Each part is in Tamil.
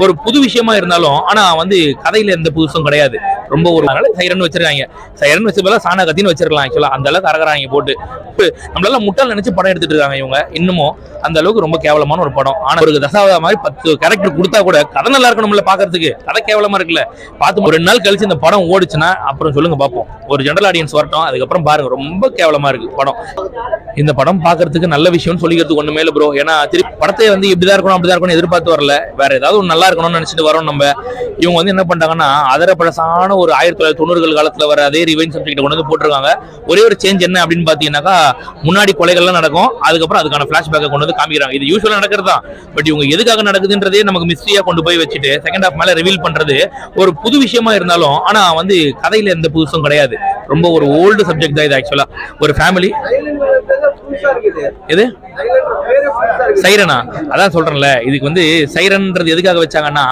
ஒரு புது விஷயமா இருந்தாலும் ஆனா கதையில எந்த புதுசும் கிடையாது. ரொம்ப ஒரு சைரன் வச்சிருக்காங்க. சைரன் வச்சு பதிலா சானா கத்தின்னு வச்சிருக்கலாம். ஆக்சுவலா அந்த அளவுக்கு அரகறாங்க போட்டு நம்மளால முட்டாள் நினைச்சு படம் எடுத்துட்டு இருக்காங்க இவங்க. இன்னமும் அந்த அளவுக்கு ரொம்ப கேவலமான ஒரு படம். ஆனா ஒரு தசாவதா மாதிரி 10 கேரக்டர் கொடுத்தா கூட கதை நல்லா இருக்கணும்ல பாக்குறதுக்கு. கதை கேவலமா இருக்குல்ல. பார்த்து ஒரு 2 நாள் கழிச்சு இந்த படம் ஓடுச்சுன்னா அப்புறம் சொல்லுங்க பாப்போம். ஒரு ஜெனரல் ஆடியன்ஸ் வரட்டும், அதுக்கப்புறம் பாருங்க. ரொம்ப கேவலமா இருக்கு படம். இந்த படம் பாக்குறதுக்கு நல்ல விஷயம்னு சொல்லிக்கிறதுக்கு ஒண்ணுமே இல்ல ப்ரோ. ஏன்னா திருப்பி படத்தை இப்படிதான் இருக்கணும் அப்படிதான் இருக்கணும் எதிர்பார்த்து வரல. வேற ஏதாவது ஒரு நல்லா இருக்கணும்னு நினைச்சிட்டு வரோம் நம்ம. இவங்க என்ன பண்ணிட்டாங்கன்னா அதர பழசான ஒரு 1990கள் காலத்துல வர அதே ரிவைன் சப்ஜெக்ட் கொண்டு வந்து போட்டிருக்காங்க. ஒரே ஒரு சேஞ்ச் என்ன அப்படின்னு பாத்தீங்கன்னாக்கா, முன்னாடி கொலைகள்லாம் நடக்கும், அதுக்கப்புறம் அதுக்கான பிளாஷ்பேக்கை கொண்டு வந்து காமிக்கிறாங்க. இது யூஸ்வலா நடக்கிறது தான். பட் இவங்க எதுக்காக நடக்குதுன்றதே நமக்கு மிஸ்ட்ரியா கொண்டு போய் வச்சுட்டு செகண்ட் ஹாஃப் மேல ரிவீல் பண்றது ஒரு புது விஷயமா இருந்தாலும் ஆனா கதையில எந்த புதுசும் கிடையாது. ரொம்ப ஒரு ஓல்டு சப்ஜெக்ட் தான் இது. ஆக்சுவலா ஒரு ஃபேமிலி எது சைரனா அதான் சொல்றேன்ல. இதுக்கு சைரன்ன்றது எதுக்காக வச்சாங்கன்னா,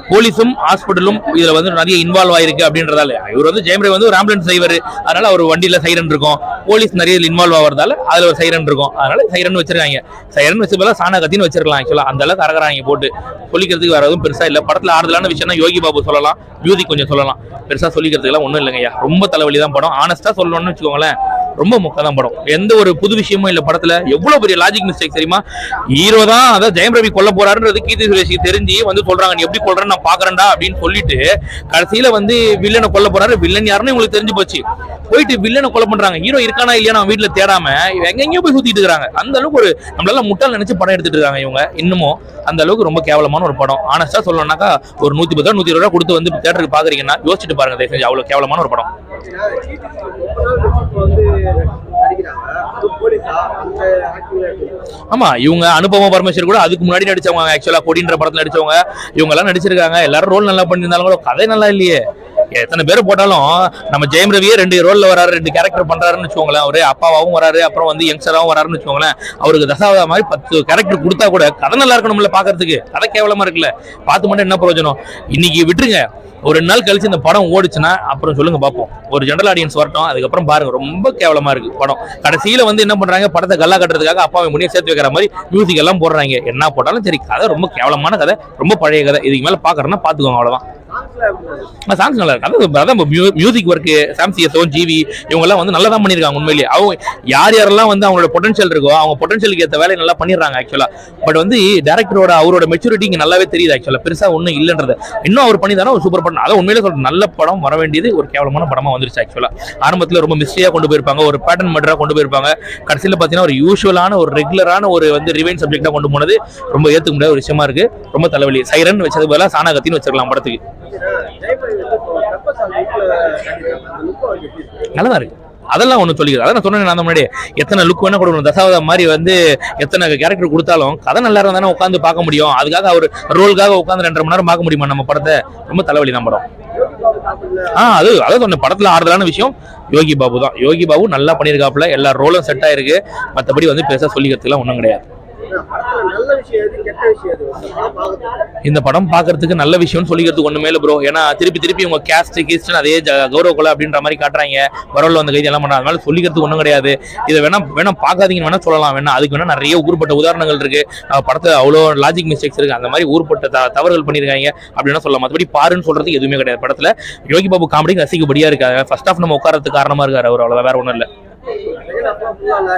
போலீஸும் ஹாஸ்பிட்டலும் இதுல நிறைய இன்வால்வ் ஆயிருக்கு அப்படின்றதால. இவர் ஜெயம் ரவி ஒரு ஆம்புலன்ஸ் டிரைவர், அதனால அவர் வண்டியில சைரன் இருக்கும். போலீஸ் நிறைய இன்வால்வ் ஆகிறதால அதுல ஒரு சைரன் இருக்கும். அதனால சைரன் வச்சிருக்காங்க. சைரன் வச்சு பதிலா சானா கத்தின்னு வச்சிருக்கலாம். ஆக்சுவலா அந்த அளவுக்கு அரகறாங்க போட்டு. சொல்லிக்கிறதுக்கு வேற எதுவும் பெருசா இல்ல. படத்துல ஆறுதலான விஷயம்னா யோகி பாபு சொல்லலாம், மியூசிக் கொஞ்சம் சொல்லலாம். பெருசா சொல்லிக்கிறதுக்கு எல்லாம் ஒண்ணும் இல்லைங்கய்யா. ரொம்ப தலைவலி தான் படம். ஆனஸ்டா சொல்லணும்னு வச்சுக்கோங்களேன், ரொம்ப மொக்கதான் படம். எந்த ஒரு புது விஷயமும் இல்ல படத்துல. எவ்வளவு பெரிய லாஜிக் மிஸ்டேக் தெரியுமா? ஹீரோ தான் அதாவது ஜெயம் ரவி கொல்ல போறாருன்றது கீர்த்தி சுரேஷுக்கு தெரிஞ்சு சொல்றாங்க, நீ எப்படி கொல்றன்னு நான் பாக்குறேன்டா அப்படின்னு சொல்லிட்டு கடைசியில வில்லனை கொல்ல போறாரு. வில்லன் யாருன்னு உங்களுக்கு தெரிஞ்சு போச்சு. போயிட்டு வில்லனை கொலை பண்றாங்க. ஹீரோ இருக்கானா இல்லையா நம்ம வீட்டுல தேடாம எங்கெங்கயோ போய் சுத்திட்டு இருக்காங்க. அந்த அளவுக்கு ஒரு நம்மளால முட்டாள் நினைச்சு படம் எடுத்துட்டு இருக்காங்க இவங்க. இன்னமும் அந்த அளவுக்கு ரொம்ப கேவலமான ஒரு படம். ஆனஸ்டா சொல்லணும்னாக்கா ஒரு 110 120 ரூபாய் கொடுத்து தியேட்டருக்கு பாக்குறீங்கன்னா யோசிச்சுட்டு பாருங்க தயவு செஞ்சு. அவ்வளவு கேவலமான ஒரு படம். ஆமா, இவங்க அனுபவ பரமேஸ்வர் கூட அதுக்கு முன்னாடி நடிச்சவங்க. ஆக்சுவலா கொடின்ற படத்துல நடிச்சவங்க இவங்க எல்லாம் நடிச்சிருக்காங்க. எல்லாரும் ரோல் நல்லா பண்ணிருந்தாலும் கூட கதை நல்லா இல்லையே. எத்தனை பேர் போட்டாலும் நம்ம ஜெயம் ரவியே 2 ரோல்ல வராரு, 2 கேரக்டர் பண்றாருன்னு வச்சுக்கோங்களேன். அவரு அப்பாவும் வராரு, அப்புறம் யங்ஸ்டராவும் வராருன்னு வச்சுக்கோங்களேன். அவருக்கு தசாவதா மாதிரி 10 கேரக்டர் கொடுத்தா கூட கதை நல்லா இருக்கணும்ல பாக்குறதுக்கு. கதை கேவலமா இருக்குல்ல. பார்த்து மட்டும் என்ன பிரயோஜனம்? இன்னைக்கு விட்டுருங்க. ஒரு 2 நாள் கழிச்சு இந்த படம் ஓடுச்சுன்னா அப்புறம் சொல்லுங்க பாப்போம். ஒரு ஜெனரல் ஆடியன்ஸ் வரட்டும், அதுக்கப்புறம் பாருங்க. ரொம்ப கேவலமா இருக்கு படம். கடைசியில என்ன பண்றாங்க, படத்தை கல்லா கட்டுறதுக்காக அப்பாவை முன்னே சேர்த்து வைக்கிற மாதிரி மியூசிக் எல்லாம் போடுறாங்க. என்ன போட்டாலும் சரி, கதை ரொம்ப கேவலமான கதை, ரொம்ப பழைய கதை. இதுக்கு மேல பாக்குறேன்னா பாத்துக்கோங்க, அவ்வளவுதான். சாங்ஸ் நல்லா இருக்கு. அதான் மியூசிக் ஒர்க் சாம்சிஎஸும் ஜிவி இவங்க எல்லாம் நல்லா தான் பண்ணிருக்காங்க. உண்மையிலேயே அவங்க யாரெல்லாம் அவங்களோட பொட்டன்ஷியல் இருக்கோ அவங்க பொட்டன்ஷியலுக்கு ஏற்ற வேலையை நல்லா பண்ணிடுறாங்க. ஆக்சுவலா பட் டைரக்டரோட அவரோட மெச்சூரிட்டி இங்க நல்லாவே தெரியுது. ஆக்சுவலா பெருசா ஒன்றும் இல்லைன்றது இன்னும் அவர் பண்ணி தானே ஒரு சூப்பர் படம். அதான் உண்மையிலே சொல்ற நல்ல படம் வர வேண்டியது ஒரு கேவலமான படமா வந்துருச்சு. ஆக்சுவலா ஆரம்பத்தில் ரொம்ப மிஸ்டேக்கா கொண்டு போயிருப்பாங்க, ஒரு பேட்டர்ன் மர்டரா கொண்டு போயிருப்பாங்க. கடைசியில் பார்த்தீங்கன்னா ஒரு யூஸ்வலான ஒரு ரெகுலரான ஒரு ரிவைன் சப்ஜெக்டா கொண்டு போனது ரொம்ப ஏற்றுக்க முடியாத ஒரு விஷயமா இருக்கு. ரொம்ப தலைவலி. சைரன் வச்சது பதிலாக சானா கத்தின்னு வச்சிருக்கலாம் படத்துக்கு. நல்லதான் இருக்கு. அதெல்லாம் ஒண்ணு சொல்லிக்கிறேன். அதான் சொன்னேன் நான் முன்னாடி. எத்தனை லுக் வேணா கொடுக்கணும். தசாவதா மாதிரி எத்தனை கேரக்டர் கொடுத்தாலும் கதை நல்லா இருந்தானே உட்காந்து பார்க்க முடியும். அதுக்காக அவர் ரோலுக்காக உட்காந்து 2.5 மணி நேரம் பார்க்க முடியுமா நம்ம படத்தை? ரொம்ப தலைவலி தான் படம். அதான் சொன்ன படத்துல ஆறுதலான விஷயம் யோகி பாபு தான். யோகி பாபு நல்லா பண்ணியிருக்காப்புல. எல்லா ரோலும் செட் ஆயிருக்கு. மற்றபடி பெருசா சொல்லிக்கிறதுக்குலாம் ஒன்றும் கிடையாது. இந்த படம் பாக்குறதுக்கு நல்ல விஷயம்னு சொல்லிக்கிறதுக்கு ஒண்ணுமே இல்ல ப்ரோ. ஏன்னா திருப்பி உங்க கேஸ்ட் கீஸ்ட் அதே கௌரவ கொலை அப்படின்ற மாதிரி காட்டுறாங்க. வரவுல கைது எல்லாம் பண்றாங்க. அதனால சொல்லிக்கிறதுக்கு ஒண்ணும் கிடையாது. இதை வேணா பாக்காதீங்கன்னு வேணா சொல்லலாம். வேணா அதுக்கு வேணா நிறைய ஊர்பட்ட உதாரணங்கள் இருக்கு. படத்துல அவ்வளோ லாஜிக் மிஸ்டேக்ஸ் இருக்கு. அந்த மாதிரி ஊர்பட்ட தவறுகள் பண்ணிருக்காங்க அப்படின்னா சொல்லலாம். மற்றபடி பாருன்னு சொல்றதுக்கு எதுவுமே கிடையாது. படத்துல யோகி பாபு காமெடி ரசிக்கப்படியா இருக்காங்க. ஃபர்ஸ்ட் ஆஃப் நம்ம உட்காரத்துக்கு காரணமா இருக்காரு அவர். அவ்வளவுதான், வேற ஒண்ணும் இல்ல.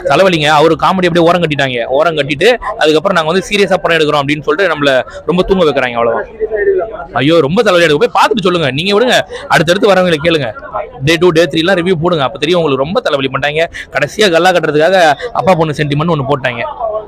தலைவலிங்க. அவரு காமெடி அப்படியே ஓரம் கட்டிட்டாங்க. ஓரம் கட்டிட்டு அதுக்கப்புறம் நாங்க சீரியஸா படம் எடுக்கிறோம் அப்படின்னு சொல்லிட்டு நம்மள ரொம்ப தூங்க வைக்கிறாங்க. அவ்வளவுதான். ஐயோ, ரொம்ப தலைவலி எடுக்க. போய் பார்த்துட்டு சொல்லுங்க. நீங்க விடுங்க, அடுத்தடுத்து வரவங்களை கேளுங்க. Day 2 Day 3 எல்லாம் ரிவ்யூ போடுங்க. அப்ப தெரியும் உங்களுக்கு. ரொம்ப தலைவலி பண்ணிட்டாங்க. கடைசியா கல்லா கட்டுறதுக்காக அப்பா பொண்ணு சென்டிமெண்ட் ஒண்ணு போட்டாங்க.